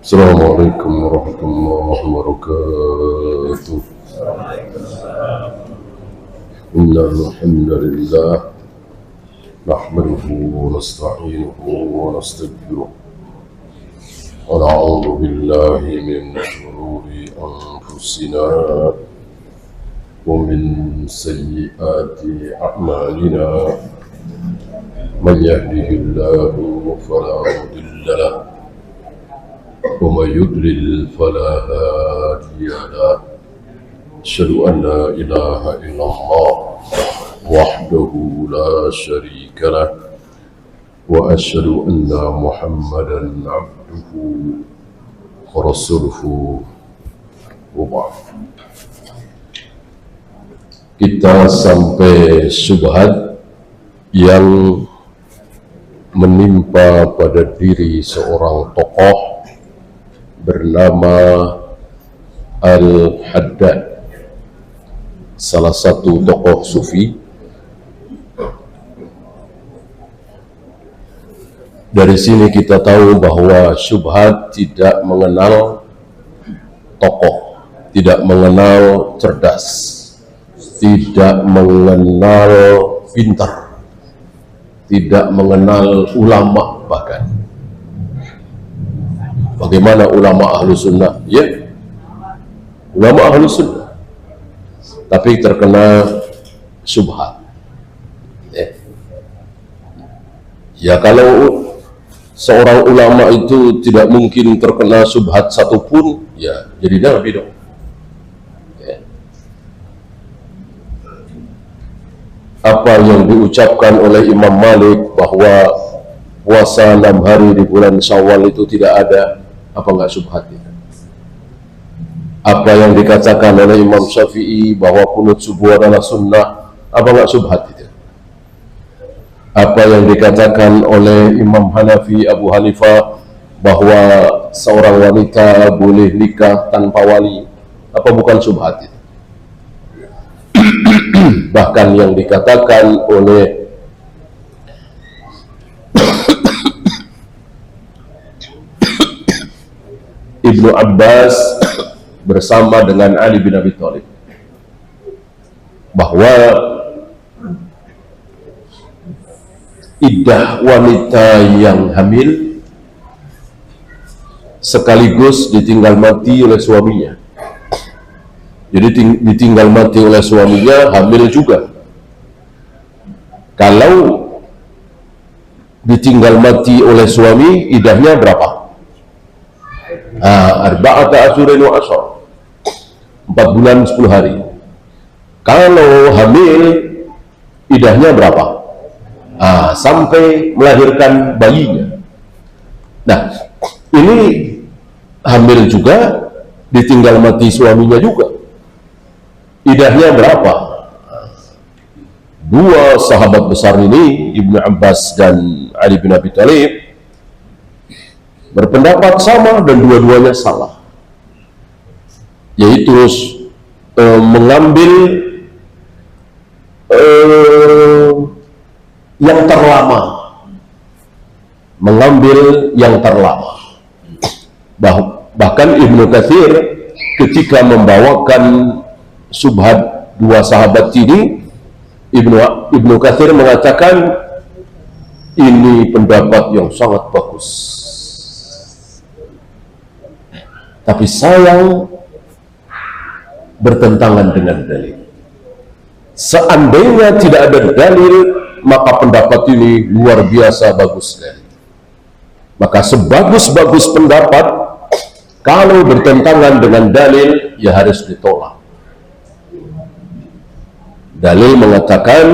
Assalamualaikum warahmatullahi wabarakatuh. Innal hamdalillah nahmaduhu wa nasta'inuhu wa nastaghfiruh wa na'udzu billahi min shururi anfusina wa min sayyiati a'malina. Man yahdihillahu fala mudilla lahu ومن يضلل فلا هادي له. أشهد أن لا إله إلا الله وحده لا شريك له وأشهد أن محمدا عبده ورسوله وبعد. Kita sampai syubhat yang menimpa pada diri seorang tokoh bernama Al-Haddad, salah satu tokoh sufi. Dari sini kita tahu bahwa syubhat tidak mengenal tokoh, tidak mengenal cerdas, tidak mengenal pintar, tidak mengenal ulama bahkan. Bagaimana ulama ahlu sunnah? Ya, ulama ahlu sunnah, tapi terkena syubhat. Ya, kalau seorang ulama itu tidak mungkin terkena syubhat satupun, ya jadi nabi dong. Ya. Apa yang diucapkan oleh Imam Malik bahwa puasa 6 hari di bulan Syawal itu tidak ada, apa enggak syubhat itu? Apa yang dikatakan oleh Imam Syafi'i bahwa qunut subuh adalah sunnah, apa enggak syubhat itu? Apa yang dikatakan oleh Imam Hanafi, Abu Hanifah bahwa seorang wanita boleh nikah tanpa wali, apa bukan syubhat itu? Bahkan yang dikatakan oleh Ibnu Abbas bersama dengan Ali bin Abi Thalib bahwa iddah wanita yang hamil sekaligus ditinggal mati oleh suaminya. Jadi ditinggal mati oleh suaminya, hamil juga. Kalau ditinggal mati oleh suami, iddahnya berapa? Arba'ata asyurin wa asyar, 4 bulan 10 hari. Kalau hamil, iddahnya berapa? Sampai melahirkan bayinya. Nah, ini hamil juga, ditinggal mati suaminya juga. Iddahnya berapa? Dua sahabat besar ini, Ibnu Abbas dan Ali bin Abi Thalib, berpendapat sama dan dua-duanya salah, yaitu mengambil yang terlama, bahkan Ibnu Katsir ketika membawakan syubhat dua sahabat ini, Ibnu Katsir mengatakan ini pendapat yang sangat bagus. Tapi sayang bertentangan dengan dalil. Seandainya tidak ada dalil, maka pendapat ini luar biasa bagus sekali. Maka sebagus-bagus pendapat, kalau bertentangan dengan dalil, ya harus ditolak. Dalil mengatakan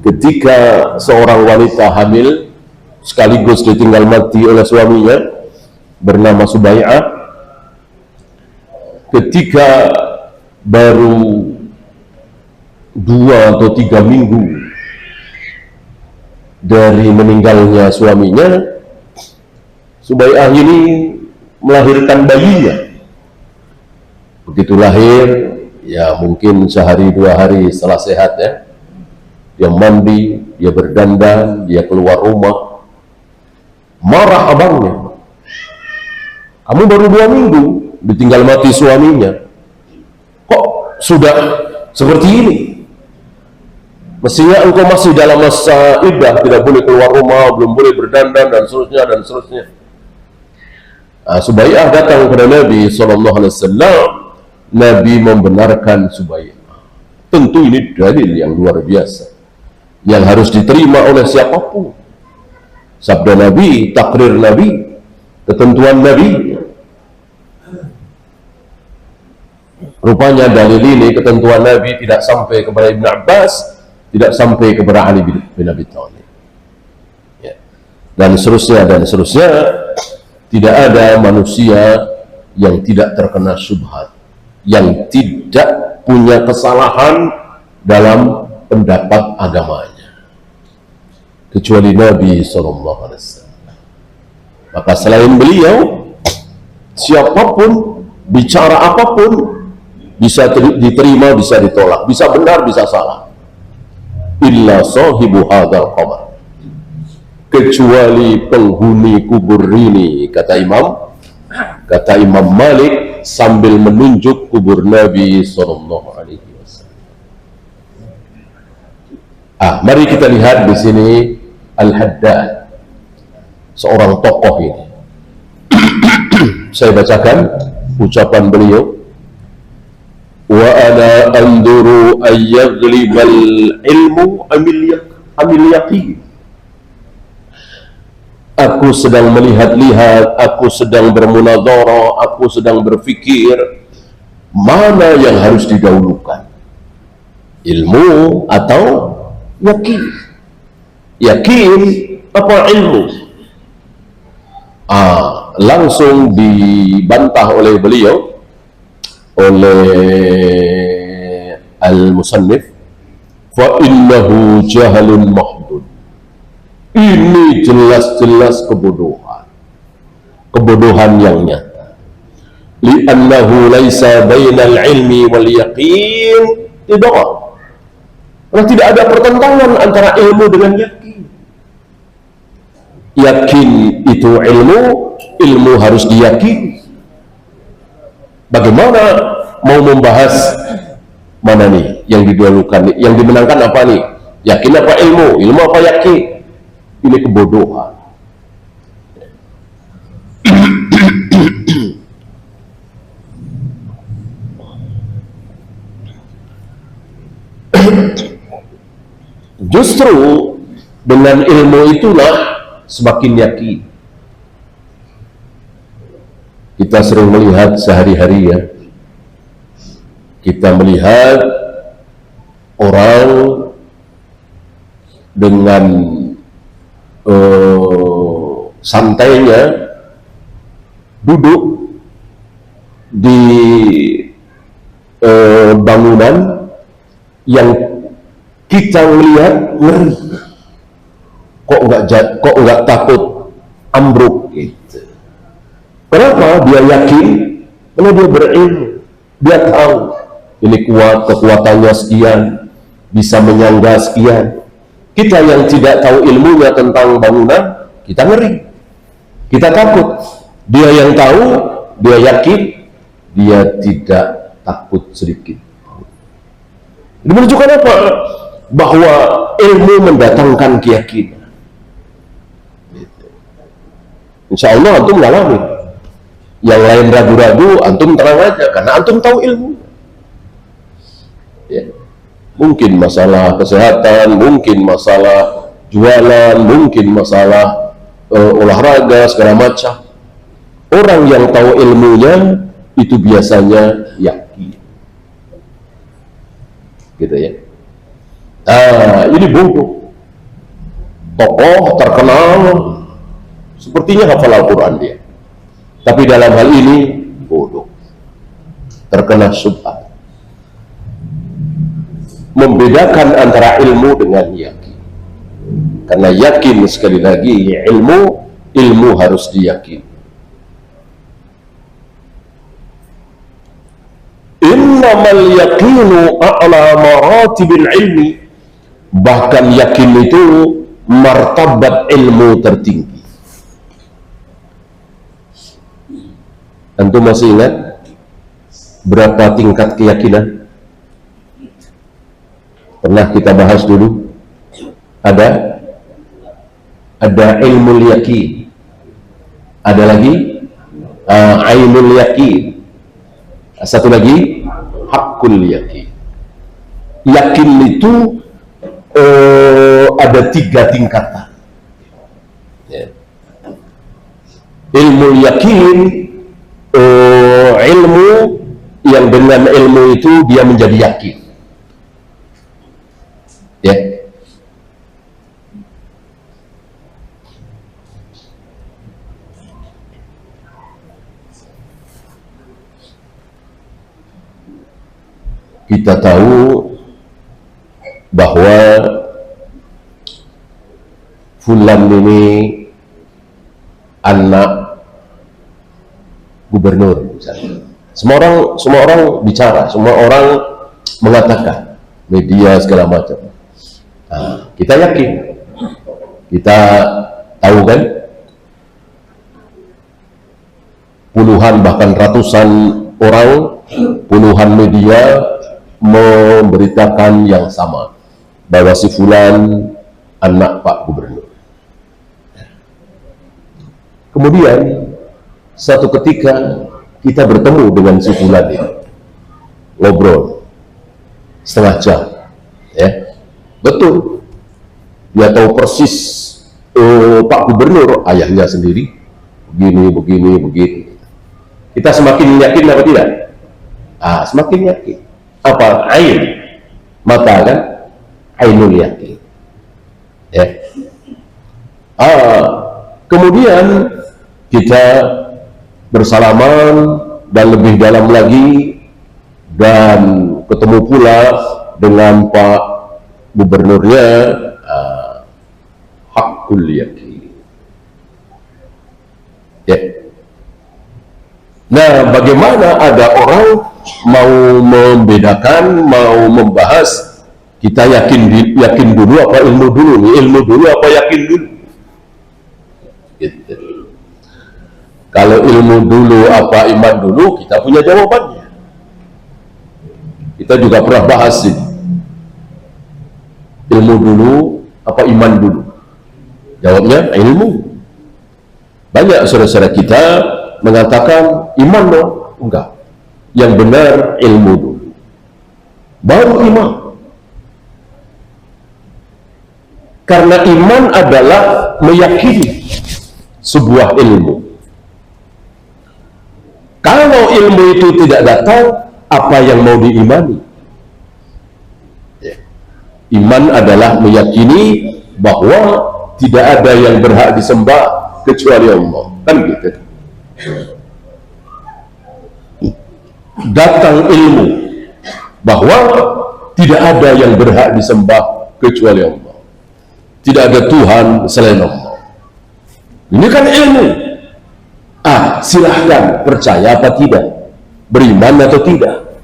ketika seorang wanita hamil sekaligus ditinggal mati oleh suaminya bernama Subai'ah, ketika baru 2 atau 3 minggu dari meninggalnya suaminya, Subai'ah ini melahirkan bayinya. Begitu lahir, ya mungkin sehari 2 hari setelah sehat ya, dia mandi, dia berdandan, dia keluar rumah, marah abangnya. Kamu baru 2 minggu ditinggal mati suaminya, kok sudah seperti ini? Mestinya engkau masih dalam masa iddah, tidak boleh keluar rumah, belum boleh berdandan, dan seterusnya, dan seterusnya. Subayyah datang kepada Nabi SAW. Nabi membenarkan Subayyah. Tentu ini dalil yang luar biasa, yang harus diterima oleh siapapun. Sabda Nabi, takrir Nabi, ketentuan Nabi. Rupanya dalil ini, ketentuan Nabi, tidak sampai kepada Ibn Abbas, tidak sampai kepada Ali bin Abi Thalib, ya. Dan seterusnya dan seterusnya. Tidak ada manusia yang tidak terkena syubhat, yang tidak punya kesalahan dalam pendapat agamanya, kecuali Nabi SAW. Maka selain beliau, siapapun bicara apapun bisa diterima, bisa ditolak, bisa benar, bisa salah. Illa sahibu hadzal qabr, kecuali penghuni kubur ini, kata Imam Malik sambil menunjuk kubur Nabi SAW. Mari kita lihat di sini Al-Haddad, seorang tokoh ini. Saya bacakan ucapan beliau. Wa ana anduru ayyaglibal ilmu amil yaqin. Aku sedang melihat-lihat, aku sedang bermunadharah, aku sedang berfikir mana yang harus didahulukan, ilmu atau yakin. Yakin apa ilmu? Langsung dibantah oleh beliau, oleh al-musannif, fa innahu jahalun mahdud. Ini jelas-jelas kebodohan yang nyata. Li'annahu laisa bainal ilmi wal yaqin tidak. Karena tidak ada pertentangan antara ilmu dengan yakin. Yakin itu ilmu harus diyakini. Bagaimana mau membahas mana nih yang didahulukan, yang dimenangkan apa nih? Yakin apa ilmu? Ilmu apa yakin? Ini kebodohan. Justru dengan ilmu itulah semakin yakin. Kita sering melihat sehari-hari, ya, kita melihat orang dengan santainya duduk di bangunan yang kita melihat ngeri. Kok nggak takut ambruk gitu. Kenapa? Dia yakin, karena dia berilmu, dia tahu ini kuat, kekuatannya sekian, bisa menyangga sekian. Kita yang tidak tahu ilmunya tentang bangunan, kita ngeri, kita takut. Dia yang tahu, dia yakin, dia tidak takut sedikit. Ini menunjukkan apa? Bahwa ilmu mendatangkan keyakinan. Insya Allah antum ngalamin. Yang lain ragu-ragu, antum terang aja, karena antum tahu ilmu. Ya. Mungkin masalah kesehatan, mungkin masalah jualan, mungkin masalah olahraga, segala macam. Orang yang tahu ilmunya itu biasanya yakin, gitu ya. Ini bodoh. Tokoh terkenal, sepertinya hafal Al-Quran dia, tapi dalam hal ini bodoh, terkena syubhat. Membedakan antara ilmu dengan yakin, karena yakin, sekali lagi, ilmu harus diyakini. Innamal yaqinu a'la maratibil ilmi, bahkan yakin itu martabat ilmu tertinggi. Antum masih ingat berapa tingkat keyakinan? Pernah kita bahas dulu. Ada ilmu yakin, ada lagi ainul yakin, satu lagi hakul yakin. Yakin itu ada 3 tingkatan. Ya. Ilmu yakin, ilmu yang dengan ilmu itu dia menjadi yakin. Ya. Kita tahu bahwa fulan ini anak gubernur misalnya. Semua orang bicara, semua orang mengatakan, media segala macam. Nah, kita yakin, kita tahu kan, puluhan bahkan ratusan orang, puluhan media memberitakan yang sama, bahwa si fulan anak Pak Gubernur. Kemudian satu ketika kita bertemu dengan si fulan ini, ngobrol setengah jam, ya, betul, dia tahu persis Pak Gubernur ayahnya sendiri begini. Kita semakin yakin apa tidak? Semakin yakin. Apa? Ain, mata kan? Ainul yakin. Ya. Kemudian kita bersalaman dan lebih dalam lagi, dan ketemu pula dengan Pak Gubernurnya, hakul yakin. Ya. Nah, bagaimana ada orang mau membedakan, mau membahas, kita yakin dulu apa ilmu dulu? Ilmu dulu apa yakin dulu? Gitu. Kalau ilmu dulu apa iman dulu, kita punya jawabannya. Kita juga pernah bahas ini. Ilmu dulu apa iman dulu? Jawabnya ilmu. Banyak saudara-saudara kita mengatakan iman dong. Enggak. Yang benar ilmu dulu, baru iman. Karena iman adalah meyakini sebuah ilmu. Kalau ilmu itu tidak datang, apa yang mau diimani? Ya. Iman adalah meyakini bahwa tidak ada yang berhak disembah kecuali Allah. Kan gitu. Datang ilmu bahwa tidak ada yang berhak disembah kecuali Allah. Tidak ada Tuhan selain Allah. Ini kan ilmu. Silahkan percaya apa tidak, beriman atau tidak.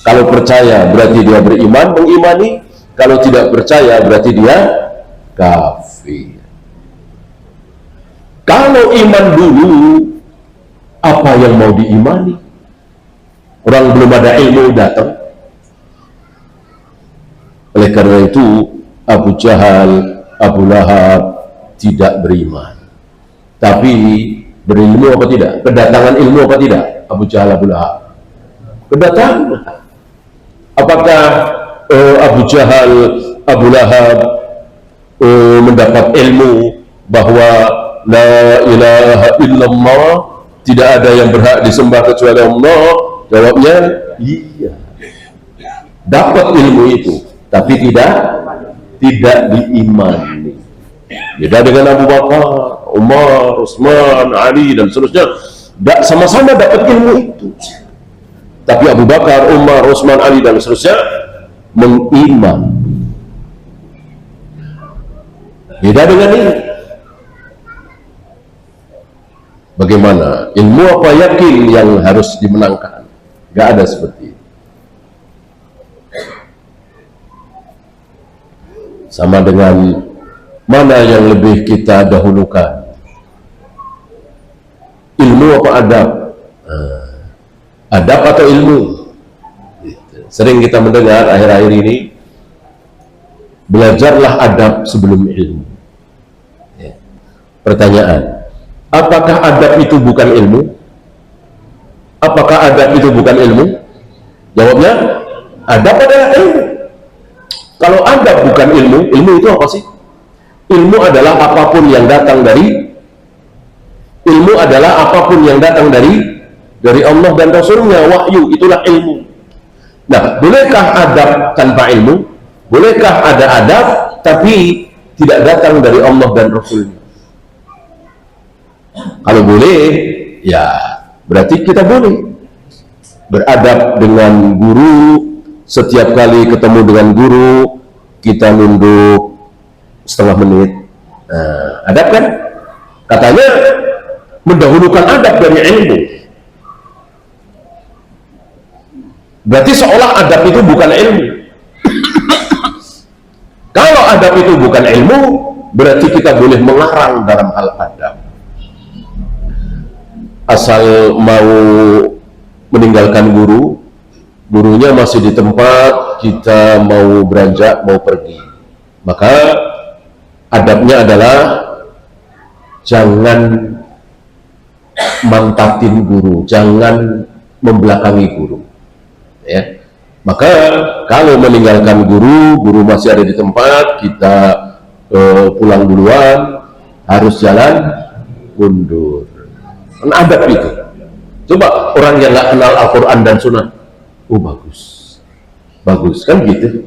Kalau percaya berarti dia beriman, mengimani. Kalau tidak percaya berarti dia kafir. Kalau iman dulu, apa yang mau diimani? Orang belum ada ilmu datang. Oleh karena itu Abu Jahal, Abu Lahab tidak beriman. Tapi berilmu apa tidak? Kedatangan ilmu apa tidak? Abu Jahal, Abu Lahab kedatangan. Apakah Abu Jahal, Abu Lahab mendapat ilmu bahwa la ilaha illallah, tidak ada yang berhak disembah kecuali Allah? Jawabnya iya, dapat ilmu itu, tapi tidak diimani. Beda dengan Abu Bakar, Umar, Utsman, Ali dan seterusnya, sama-sama dapat ilmu itu, tapi Abu Bakar, Umar, Utsman, Ali dan seterusnya mengiman. Beda dengan ini. Bagaimana? Ilmu apa yakin yang harus dimenangkan? Gak ada seperti itu. Sama dengan mana yang lebih kita dahulukan, ilmu apa adab? Adab atau ilmu? Sering kita mendengar akhir-akhir ini, belajarlah adab sebelum ilmu. Pertanyaan, apakah adab itu bukan ilmu? Apakah adab itu bukan ilmu? Jawabnya, adab adalah ilmu. Kalau adab bukan ilmu, ilmu itu apa sih? Ilmu adalah apapun yang datang dari Allah dan Rasulnya, wahyu, itulah ilmu. Nah, bolehkah adab tanpa ilmu? Bolehkah ada adab tapi tidak datang dari Allah dan Rasulnya? Kalau boleh, ya berarti kita boleh beradab dengan guru. Setiap kali ketemu dengan guru, kita nunduk setengah menit. Adab kan? Katanya mendahulukan adab dari ilmu. Berarti seolah adab itu bukan ilmu. Kalau adab itu bukan ilmu, berarti kita boleh mengarang dalam hal adab. Asal mau meninggalkan guru, gurunya masih di tempat, kita mau beranjak, mau pergi, maka adabnya adalah jangan mantatin guru, jangan membelakangi guru, ya. Maka kalau meninggalkan guru, guru masih ada di tempat, kita pulang duluan, harus jalan mundur. Kan adab itu. Coba orang yang nggak kenal Al-Quran dan Sunnah, oh bagus kan gitu.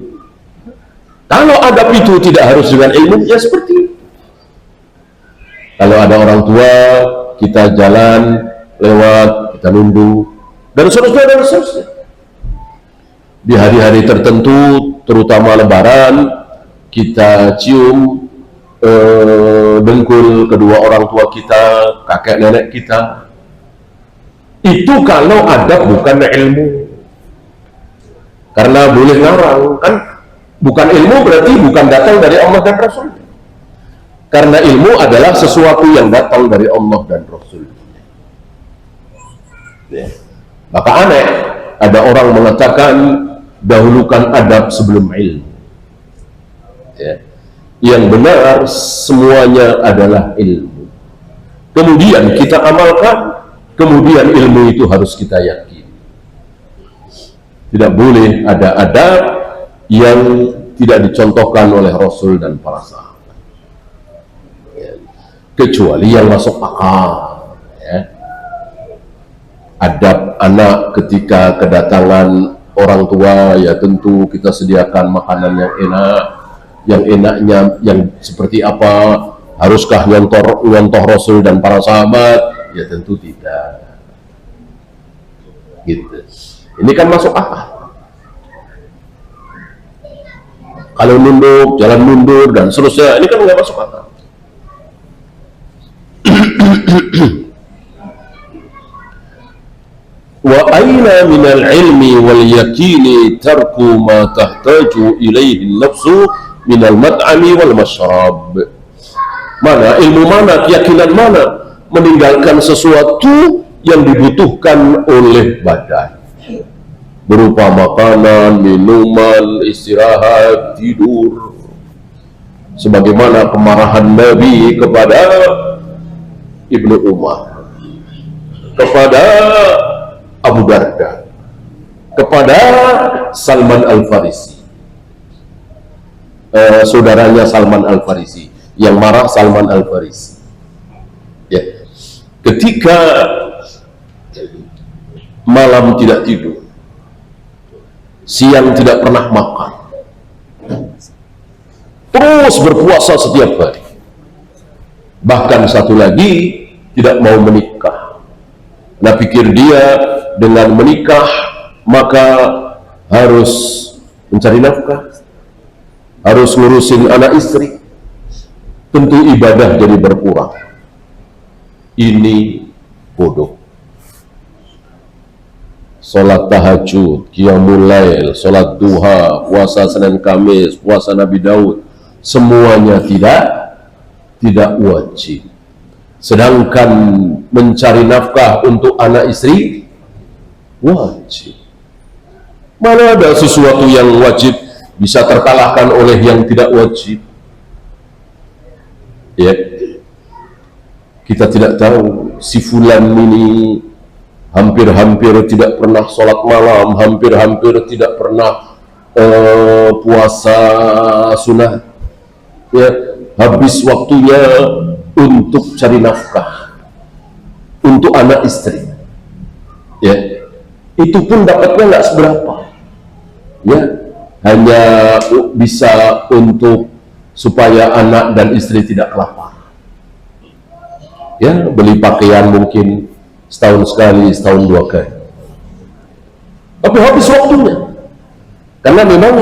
Kalau adab itu tidak harus dengan ilmu, ya seperti itu. Kalau ada orang tua, kita jalan lewat, kita nunduk, dan seterusnya. Di hari-hari tertentu, terutama Lebaran, kita cium dengkul kedua orang tua kita, kakek nenek kita. Itu kalau adab bukan ilmu. Karena boleh ngarang, kan bukan ilmu berarti bukan datang dari Allah dan Rasul. Karena ilmu adalah sesuatu yang datang dari Allah dan Rasul. Ya. Maka aneh, ada orang mengatakan dahulukan adab sebelum ilmu. Ya. Yang benar semuanya adalah ilmu. Kemudian kita amalkan, kemudian ilmu itu harus kita yakini. Tidak boleh ada adab yang tidak dicontohkan oleh Rasul dan para sahabat, ya. Kecuali yang masuk akal, ya. Adab anak ketika kedatangan orang tua, ya tentu kita sediakan makanan yang enak. Yang enaknya yang seperti apa? Haruskah nyontoh Rasul dan para sahabat? Ya tentu tidak. Gitu. Ini kan masuk akal. Kalau nunduk, jalan mundur dan seterusnya, ini kan nggak masuk akal. Wa aina minal ilmi wal yakini tarku ma tahtaju ilaihi nafsu minal mat'ami wal mashrab. Mana ilmu, mana keyakinan, mana meninggalkan sesuatu yang dibutuhkan oleh badan berupa makanan, minuman, istirahat, tidur, sebagaimana kemarahan Nabi kepada Ibnu Umar, kepada Abu Darda, kepada Salman Al-Farisi, saudaranya Salman Al-Farisi, yang marah Salman Al-Farisi, ya. Ketika malam tidak tidur, siang tidak pernah makan, terus berpuasa setiap hari, bahkan satu lagi tidak mau menikah. Nah, pikir dia dengan menikah maka harus mencari nafkah, harus ngurusin anak istri, tentu ibadah jadi berkurang. Ini bodoh. Salat tahajud, qiyamul lail, salat duha, puasa Senin Kamis, puasa Nabi Daud, semuanya tidak wajib. Sedangkan mencari nafkah untuk anak istri wajib. Mana ada sesuatu yang wajib bisa terkalahkan oleh yang tidak wajib? Ya, kita tidak tahu si fulan ini hampir-hampir tidak pernah sholat malam, hampir-hampir tidak pernah puasa sunnah, ya, habis waktunya untuk cari nafkah untuk anak istri, ya, itu pun dapatnya nggak seberapa, ya, hanya bisa untuk supaya anak dan istri tidak kelaparan, ya, beli pakaian mungkin setahun sekali, setahun dua kali, tapi habis waktunya. Karena memang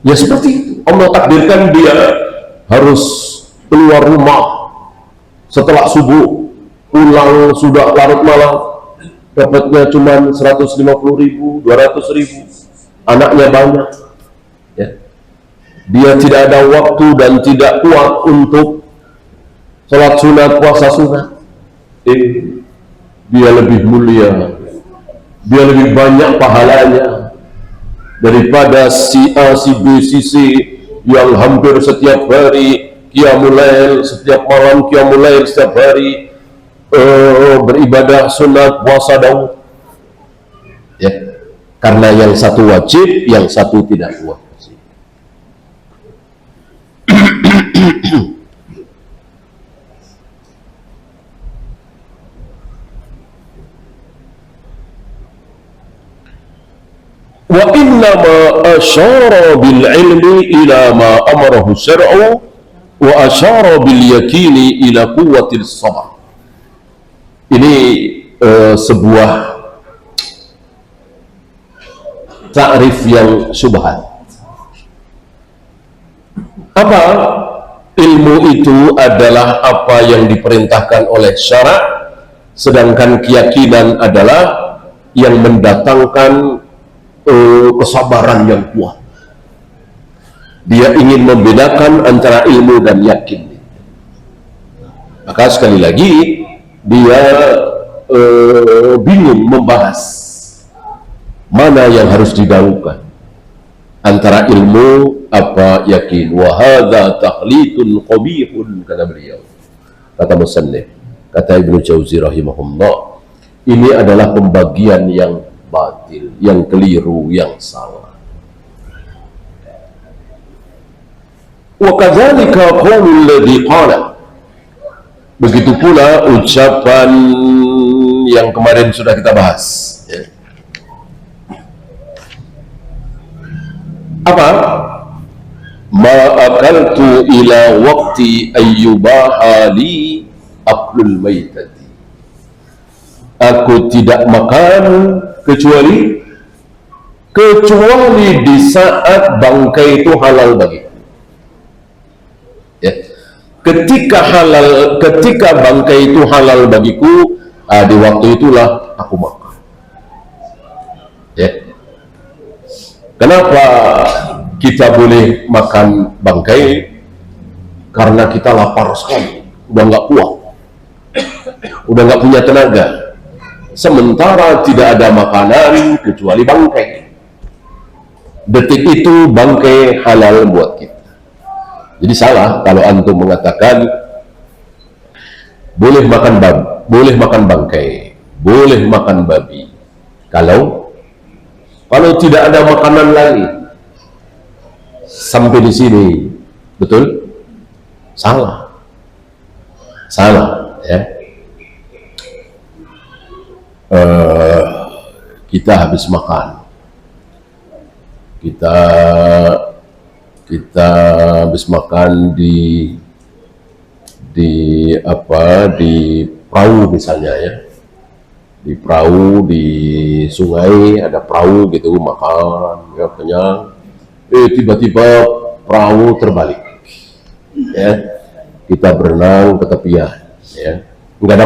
ya seperti itu, Allah takdirkan dia harus keluar rumah setelah subuh, pulang sudah larut malam, dapatnya cuma 150.000, 200.000, anaknya banyak, ya. Dia tidak ada waktu dan tidak kuat untuk sholat sunat, puasa sunat. Dia lebih mulia, dia lebih banyak pahalanya daripada si A, si B, si C yang hampir setiap hari qiyamul lail, setiap malam qiyamul lail, setiap hari beribadah sunat, puasa Daud, ya. Karena yang satu wajib, yang satu tidak wajib. Wa innama asyara bil ilmi ila ma amarahu syar'u wa asyara bil yakini ila quwwatil sabr. Ini sebuah ta'rif yang syubhat. Apa ilmu itu adalah apa yang diperintahkan oleh syarak, sedangkan keyakinan adalah yang mendatangkan kesabaran yang kuat. Dia ingin membedakan antara ilmu dan yakin. Maka sekali lagi dia bingung membahas mana yang harus didahulukan antara ilmu apa yakin. Wa hadza taqlitun qabihun, kata beliau, kata musannif, kata Ibnu Jauzi rahimahullah, ini adalah pembagian yang batil, yang keliru, yang salah. Wa kadzalika qaulul ladzi qala, begitu pula ucapan yang kemarin sudah kita bahas, ya. Apa? Ma akaltu ila waqti ayyubaha li aklul maitati. Aku tidak makan kecuali di saat bangkai itu halal bagiku, ya. Ketika bangkai itu halal bagiku, di waktu itulah aku makan, ya. Kenapa kita boleh makan bangkai? Karena kita lapar sekali, udah nggak kuat, udah nggak punya tenaga, sementara tidak ada makanan kecuali bangkai. Detik itu bangkai halal buat kita. Jadi salah kalau antum mengatakan boleh makan bangkai, boleh makan babi kalau tidak ada makanan lain. Sampai di sini betul? Salah, ya. Kita habis makan, kita habis makan di perahu misalnya, ya, di perahu di sungai ada perahu gitu, makan, ya, kenyang, tiba-tiba perahu terbalik, ya, kita berenang ke tepian, ya, nggak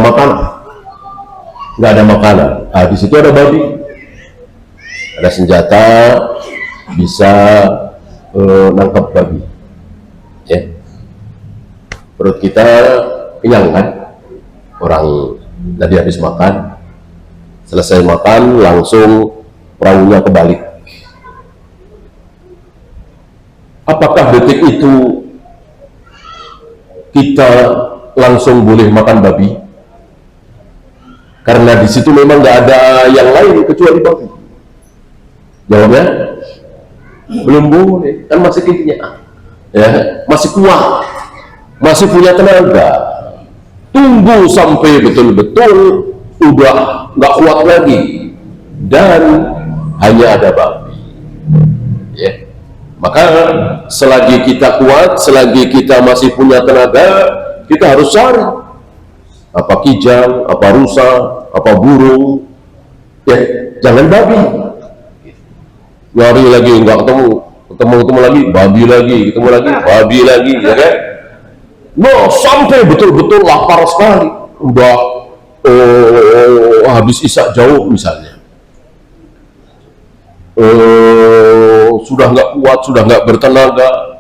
ada makanan, di situ ada babi, ada senjata, bisa nangkap babi, ya. Perut kita kenyang kan, orang tadi habis makan, Selesai makan langsung perahunya kebalik. Apakah detik itu kita langsung boleh makan babi? Karena di situ memang nggak ada yang lain kecuali babi. Jawabnya belum boleh, kan masih intinya, ya, masih kuat, masih punya tenaga. Tunggu sampai betul-betul udah nggak kuat lagi dan hanya ada babi. Ya. Maka selagi kita kuat, selagi kita masih punya tenaga, kita harus cari apa kijang, apa rusa, apa burung, ya jangan babi. Nyari lagi nggak ketemu lagi, babi lagi, ketemu lagi, babi lagi, ya kan? No, sampai betul-betul lapar sekali, udah habis isak jauh misalnya. Sudah nggak kuat, sudah nggak bertenaga,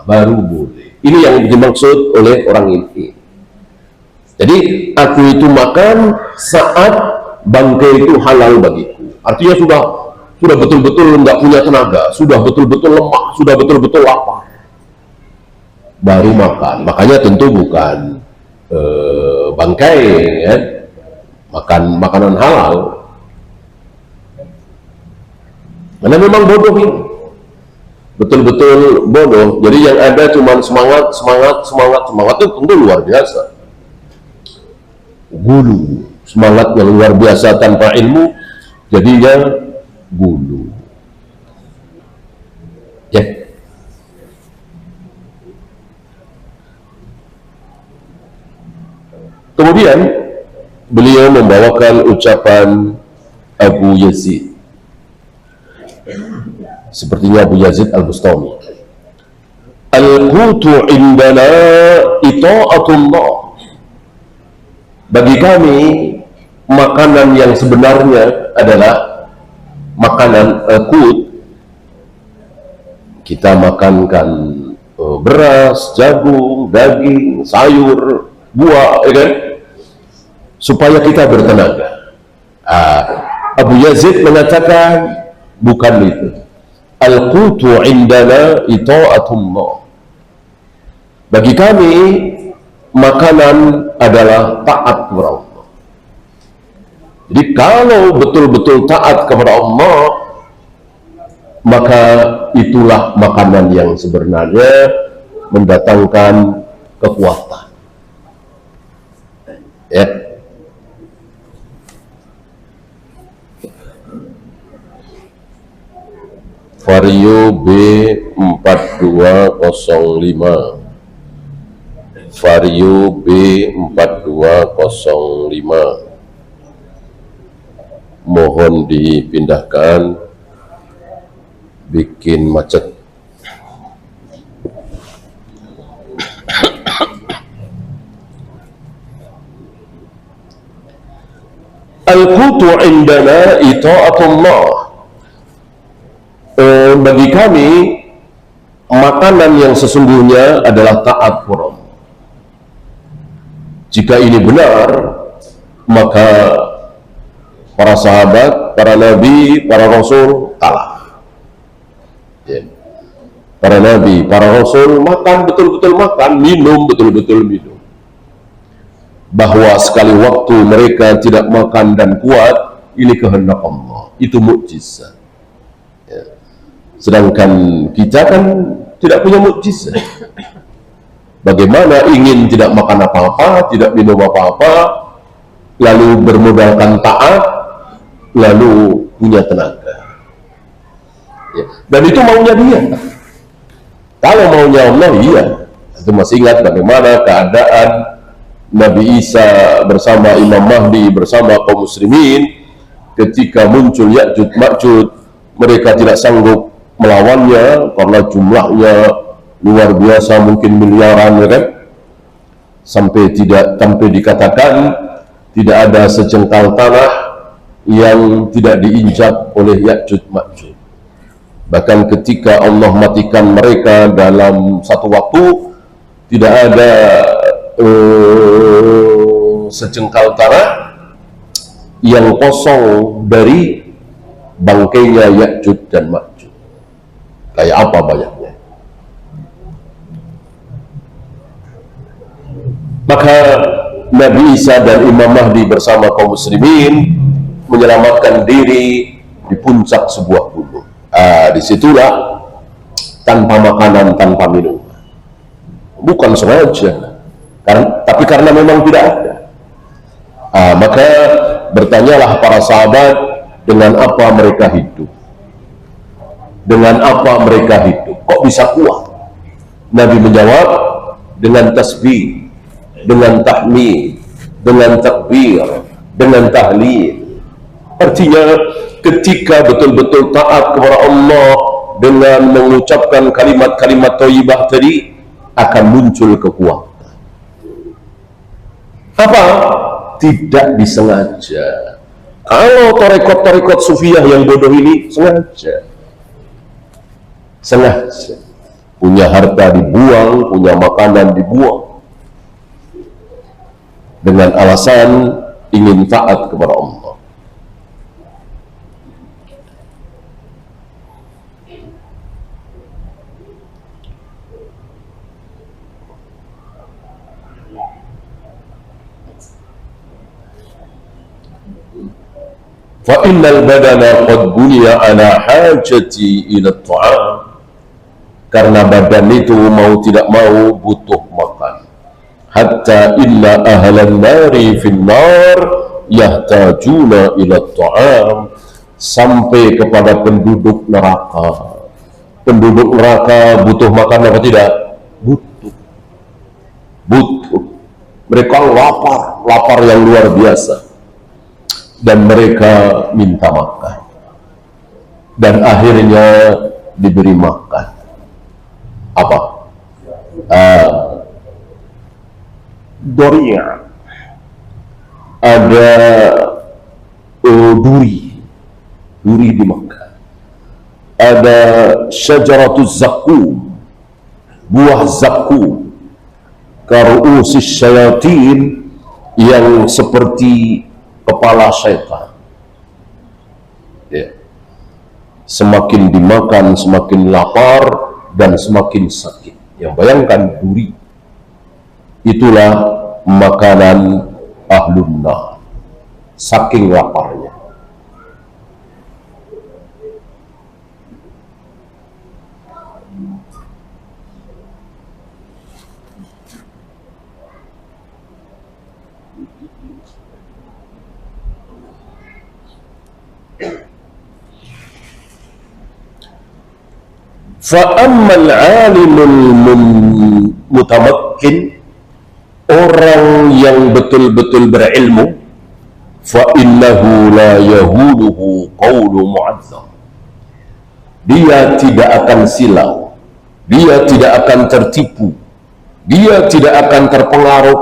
baru boleh. Ini yang dimaksud oleh orang ini. Jadi aku itu makan saat bangkai itu halal bagiku. Artinya sudah betul-betul nggak punya tenaga, sudah betul-betul lemah, sudah betul-betul lapar, baru makan. Makanya tentu bukan bangkai, ya, makan makanan halal. Karena memang bodoh ini, betul-betul bodoh. Jadi yang ada cuma semangat itu tentu luar biasa. Gulu, semangat yang luar biasa tanpa ilmu, jadinya gulu. Ya. Kemudian beliau membawakan ucapan Abu Yazid. Sepertinya Abu Yazid Al-Bustami. Al-qutu indana ita'atullah. Bagi kami, makanan yang sebenarnya adalah makanan qut. Kita makankan beras, jagung, daging, sayur, buah, ya kan? Supaya kita bertenaga. Abu Yazid mengatakan bukan itu. Al-qutu indana ita'atullah. Bagi kami makanan adalah taat kepada Allah. Jadi kalau betul-betul taat kepada Allah, maka itulah makanan yang sebenarnya mendatangkan kekuatan. Ya. Vario B4205. Vario B4205. Mohon dipindahkan, bikin macet. Al-qutu indana ita'atullah. Bagi kami makanan yang sesungguhnya adalah taat kepada Allah. Jika ini benar, maka para sahabat, para nabi, para rasul kalah. Ya. Para nabi, para rasul makan betul-betul makan, minum betul-betul minum. Bahwa sekali waktu mereka tidak makan dan kuat, ini kehendak Allah, itu mukjizat. Ya. Sedangkan kita kan tidak punya mukjizat. Bagaimana ingin tidak makan apa-apa, tidak minum apa-apa, lalu bermodalkan taat, lalu punya tenaga. Ya. Dan itu maunya dia. Kalau maunya Allah, iya. Itu masih ingat bagaimana keadaan Nabi Isa bersama Imam Mahdi, bersama kaum muslimin, ketika muncul Ya'juj Ma'juj, mereka tidak sanggup melawannya karena jumlahnya luar biasa, mungkin miliaran, ya kan? Sampai dikatakan tidak ada sejengkal tanah yang tidak diinjak oleh Ya'juj Ma'juj. Bahkan ketika Allah matikan mereka dalam satu waktu, tidak ada sejengkal tanah yang kosong dari bangkainya Ya'juj dan Ma'juj. Kayak apa banyaknya? Maka Nabi Isa dan Imam Mahdi bersama kaum muslimin menyelamatkan diri di puncak sebuah gunung. Disitulah tanpa makanan, tanpa minum. Bukan sengaja, tapi karena memang tidak ada. Maka bertanyalah para sahabat, dengan apa mereka hidup? Dengan apa mereka hidup? Kok bisa kuat? Nabi menjawab, dengan tasbih, dengan tahmid, dengan takbir, dengan tahlil. Artinya ketika betul-betul taat kepada Allah dengan mengucapkan kalimat-kalimat thayyibah tadi, akan muncul kekuatan. Apa? Tidak disengaja. Kalau tarekat-tarekat sufiyah yang bodoh ini sengaja. Punya harta dibuang, punya makanan dibuang, dengan alasan ingin taat kepada Allah. فَإِنَّ الْبَدَنَ قَدْ بُنِيَ عَلَى حَاجَةِ إِلَى الطَّعَامِ. Karena badan itu mau tidak mau butuh makan. Hatta inna ahlan nari fin nar yahtajuna ila ta'am. Sampai kepada penduduk neraka. Penduduk neraka butuh makan apa tidak? Butuh. Mereka lapar yang luar biasa. Dan mereka minta makan, dan akhirnya diberi makan. Apa? Doriya, ada duri dimakan. Ada syajaratuz zakum, buah zakum, karu'usis syayatin, yang seperti kepala syaitan. Semakin dimakan semakin lapar dan semakin sakit. Yang bayangkan duri, itulah makanan ahlun nar, saking laparnya. Fa'ammal alimul mutamakkin, orang yang betul-betul berilmu, fa'innahu la yahuluhu qawlu mu'azzam. Dia tidak akan silau, dia tidak akan tertipu, dia tidak akan terpengaruh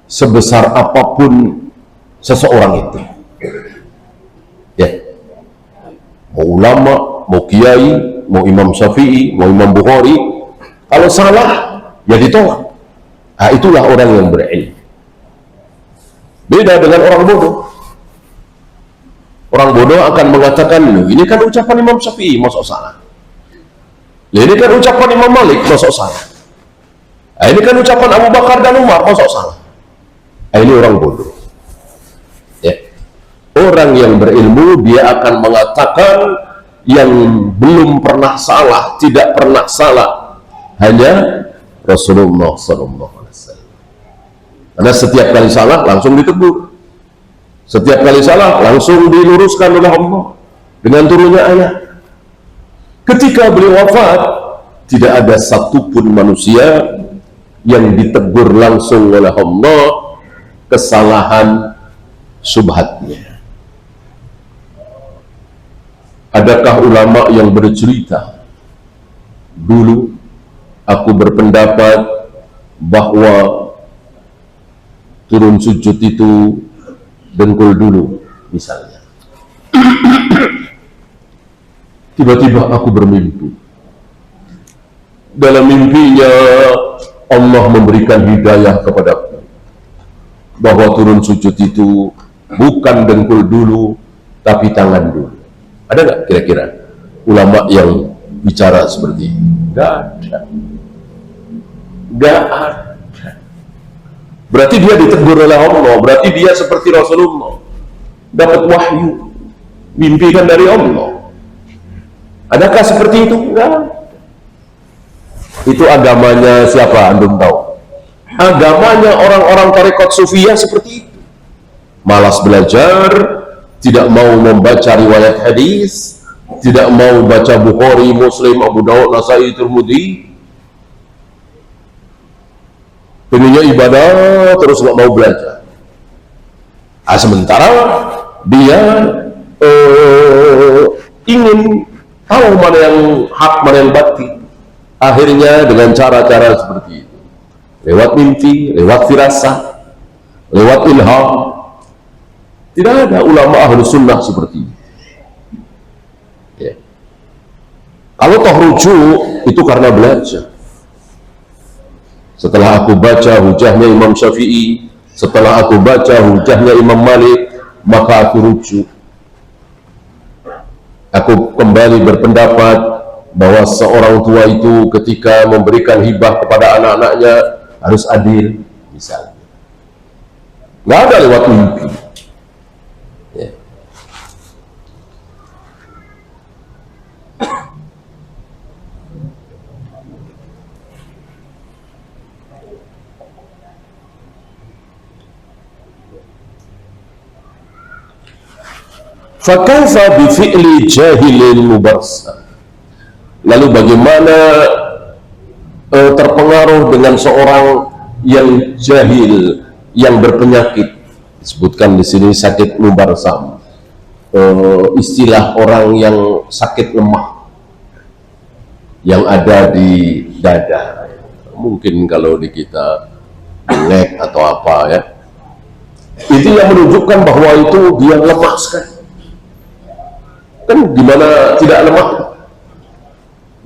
sebesar apapun seseorang itu. Mau ulama, mau kiai, mau Imam Syafi'i, mau Imam Bukhari, kalau salah ya ditolak. Itulah orang yang berilmu. Beda dengan orang bodoh. Orang bodoh akan mengatakan, ini kan ucapan Imam Syafi'i, masuk salah. Ini kan ucapan Imam Malik, masuk salah. Ini kan ucapan Abu Bakar dan Umar, masuk salah. Ini orang bodoh. Orang yang berilmu, dia akan mengatakan yang belum pernah salah, tidak pernah salah, hanya Rasulullah SAW. Karena setiap kali salah langsung ditegur, setiap kali salah langsung diluruskan oleh Allah dengan turunnya ayat. Ketika beliau wafat, tidak ada satupun manusia yang ditegur langsung oleh Allah kesalahan subhatnya. Adakah ulama yang bercerita, dulu aku berpendapat bahwa turun sujud itu dengkul dulu, misalnya. Tiba-tiba aku bermimpi. Dalam mimpinya Allah memberikan hidayah kepadaku bahwa turun sujud itu bukan dengkul dulu, tapi tangan dulu. Ada nggak kira-kira ulama yang bicara seperti ini? Nggak ada. Nggak ada. Berarti dia ditegur oleh Allah, berarti dia seperti Rasulullah, dapat wahyu, mimpikan dari Allah. Adakah seperti itu? Enggak. Itu agamanya siapa? Antum tahu? Agamanya orang-orang tarekat sufiyah seperti itu. Malas belajar, tidak mau membaca riwayat hadis, tidak mau baca Bukhari, Muslim, Abu Daud, Nasai, Tirmidzi. Pengennya ibadah terus nggak mau belajar. Sementara dia ingin tahu mana yang hak, mana yang batil. Akhirnya dengan cara-cara seperti itu, lewat mimpi, lewat firasat, lewat ilham. Tidak ada ulama ahlu sunnah seperti itu. Ya. Kalau toh rujuk itu karena belajar. Setelah aku baca hujahnya Imam Syafi'i, setelah aku baca hujahnya Imam Malik, maka aku rujuk. Aku kembali berpendapat bahwa seorang tua itu ketika memberikan hibah kepada anak-anaknya harus adil, misalnya. Nggak ada lewat mimpi. Ya. Fakaifa bifi'li jahilin mubarsam. Lalu bagaimana terpengaruh dengan seorang yang jahil, yang berpenyakit? Disebutkan di sini sakit mubarsam, istilah orang yang sakit lemah yang ada di dada. Mungkin kalau di kita leg atau apa ya, itu yang menunjukkan bahwa itu dia lemah sekali. Kan gimana tidak lemah?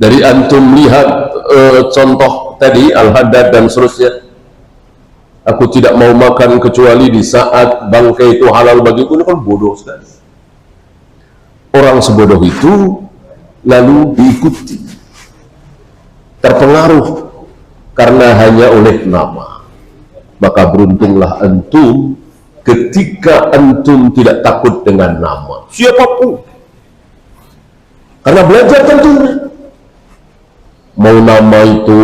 Dari antum lihat contoh tadi Al-Haddad dan seterusnya. Aku tidak mau makan kecuali di saat bangkai itu halal bagiku. Ini kan bodoh sekali. Orang sebodoh itu lalu diikuti, terpengaruh karena hanya oleh nama. Maka beruntunglah antum ketika antum tidak takut dengan nama siapapun. Karena belajar tentunya, mau nama itu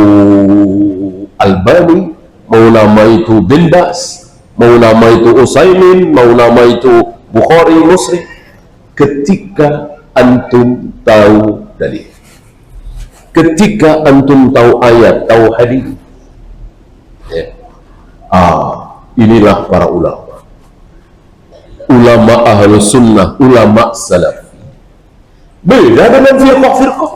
Albani, mau nama itu Bin Bas, mau nama itu Utsaimin, mau nama itu Bukhari, Muslim, ketika antum tahu dalil, ketika antum tahu ayat, tahu hadis, ya. Inilah para ulama, ulama ahlus sunnah, ulama salaf. Beda dengan firqah-firqah.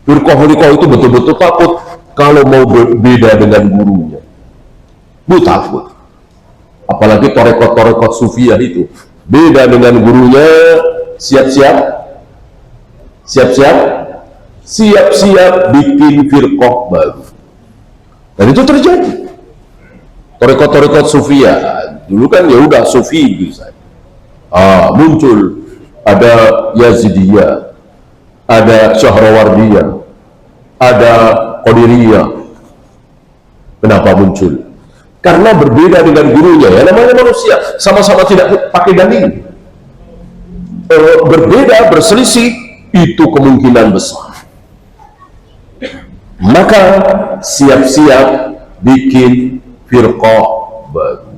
Firqah-firqah itu betul-betul takut kalau mau berbeda dengan gurunya. Takut. Apalagi tarekat-tarekat sufiyah itu. Beda dengan gurunya, siap-siap bikin firqah baru. Dan itu terjadi. Tarekat-tarekat sufiyah dulu kan ya udah sufi gitu saja. Muncul ada Yazidiyah, ada Syahrawardiyah, ada Qadiriyah. Kenapa muncul? Karena berbeda dengan gurunya, ya namanya manusia, sama-sama tidak pakai dalil. Berbeda, berselisih, itu kemungkinan besar. Maka siap-siap bikin firqah baru.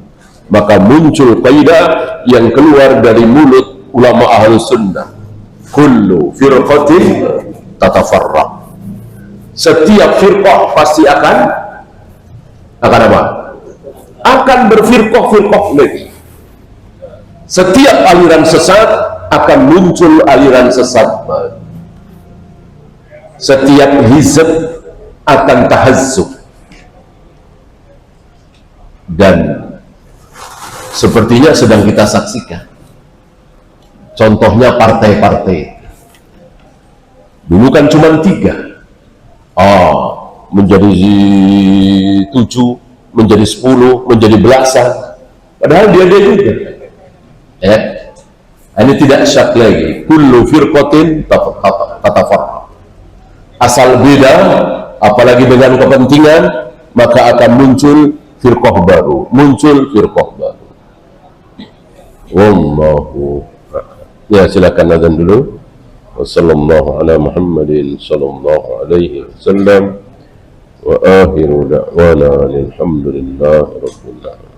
Maka muncul kaidah yang keluar dari mulut ulama ahlus sunnah, kullu firqatin tatafarraq. Setiap firqah pasti akan apa? Akan berfirqah-firqah lagi. Setiap aliran sesat akan muncul aliran sesat baru. Setiap hizb akan tahazzub. Dan sepertinya sedang kita saksikan. Contohnya partai-partai. Dulu kan cuma 3. Menjadi 7, menjadi 10, menjadi belasan. Padahal dia juga. Ya, ini tidak syak lagi. Kullu firqatin tatafarraq. Asal beda, apalagi dengan kepentingan, maka akan muncul firqah baru, muncul firqah baru. Wallahu a'lam. Ya, silakan azan dulu. Wassallallahu ala Muhammadin sallallahu alaihi wasallam wa akhiru da'wana alhamdulillahi rabbil alamin.